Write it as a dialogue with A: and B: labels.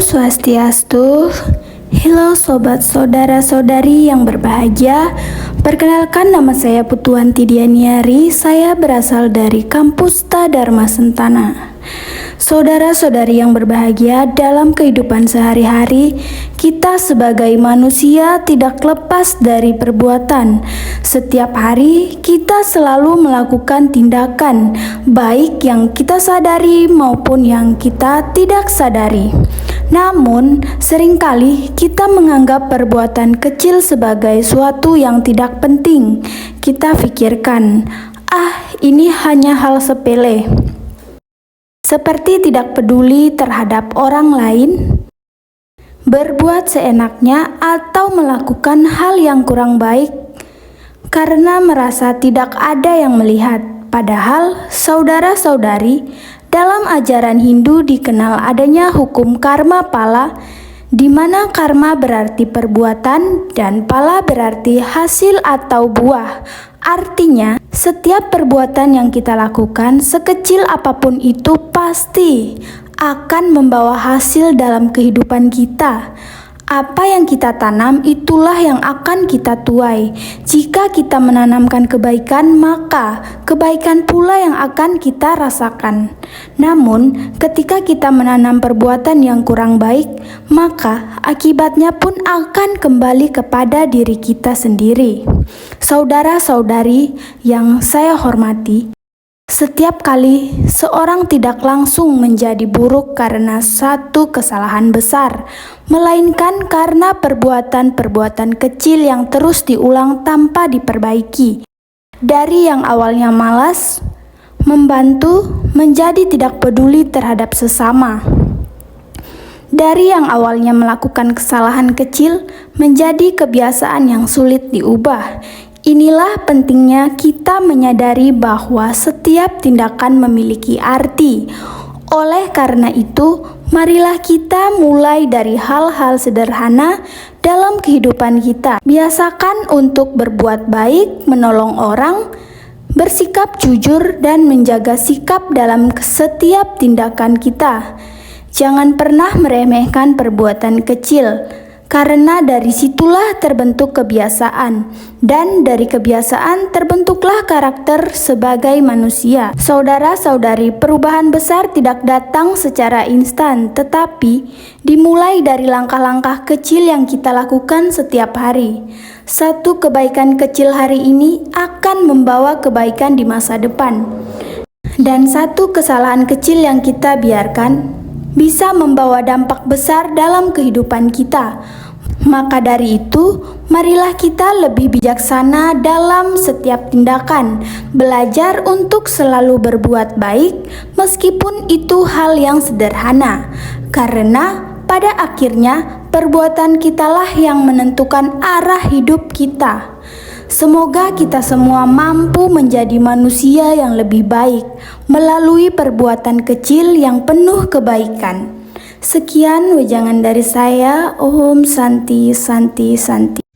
A: Swastiastu. Halo sobat saudara-saudari yang berbahagia. Perkenalkan, nama saya Putuanti Dianiari. Saya berasal dari kampus Dharma Sentana. Saudara-saudari yang berbahagia, dalam kehidupan sehari-hari, kita sebagai manusia tidak lepas dari perbuatan. Setiap hari kita selalu melakukan tindakan, baik yang kita sadari maupun yang kita tidak sadari. Namun, seringkali kita menganggap perbuatan kecil sebagai suatu yang tidak penting. Kita pikirkan, ini hanya hal sepele. Seperti tidak peduli terhadap orang lain, berbuat seenaknya, atau melakukan hal yang kurang baik karena merasa tidak ada yang melihat. Padahal, saudara-saudari, dalam ajaran Hindu dikenal adanya hukum karma pala, di mana karma berarti perbuatan dan pala berarti hasil atau buah. Artinya, setiap perbuatan yang kita lakukan, sekecil apapun itu, pasti akan membawa hasil dalam kehidupan kita. Apa yang kita tanam, itulah yang akan kita tuai. Jika kita menanamkan kebaikan, maka kebaikan pula yang akan kita rasakan. Namun, ketika kita menanam perbuatan yang kurang baik, maka akibatnya pun akan kembali kepada diri kita sendiri. Saudara-saudari yang saya hormati, setiap kali seorang tidak langsung menjadi buruk karena satu kesalahan besar, melainkan karena perbuatan-perbuatan kecil yang terus diulang tanpa diperbaiki. Dari yang awalnya malas, membantu, menjadi tidak peduli terhadap sesama. Dari yang awalnya melakukan kesalahan kecil, menjadi kebiasaan yang sulit diubah. Inilah pentingnya kita menyadari bahwa setiap tindakan memiliki arti. Oleh karena itu, marilah kita mulai dari hal-hal sederhana dalam kehidupan kita. Biasakan untuk berbuat baik, menolong orang, bersikap jujur, dan menjaga sikap dalam setiap tindakan kita. Jangan pernah meremehkan perbuatan kecil, karena dari situlah terbentuk kebiasaan, dan dari kebiasaan terbentuklah karakter sebagai manusia. Saudara-saudari, perubahan besar tidak datang secara instan, tetapi dimulai dari langkah-langkah kecil yang kita lakukan setiap hari. Satu kebaikan kecil hari ini akan membawa kebaikan di masa depan, dan satu kesalahan kecil yang kita biarkan bisa membawa dampak besar dalam kehidupan kita. Maka dari itu, marilah kita lebih bijaksana dalam setiap tindakan, belajar untuk selalu berbuat baik meskipun itu hal yang sederhana, karena pada akhirnya perbuatan kitalah yang menentukan arah hidup kita. Semoga kita semua mampu menjadi manusia yang lebih baik melalui perbuatan kecil yang penuh kebaikan. Sekian wejangan dari saya. Om Santi Santi Santi.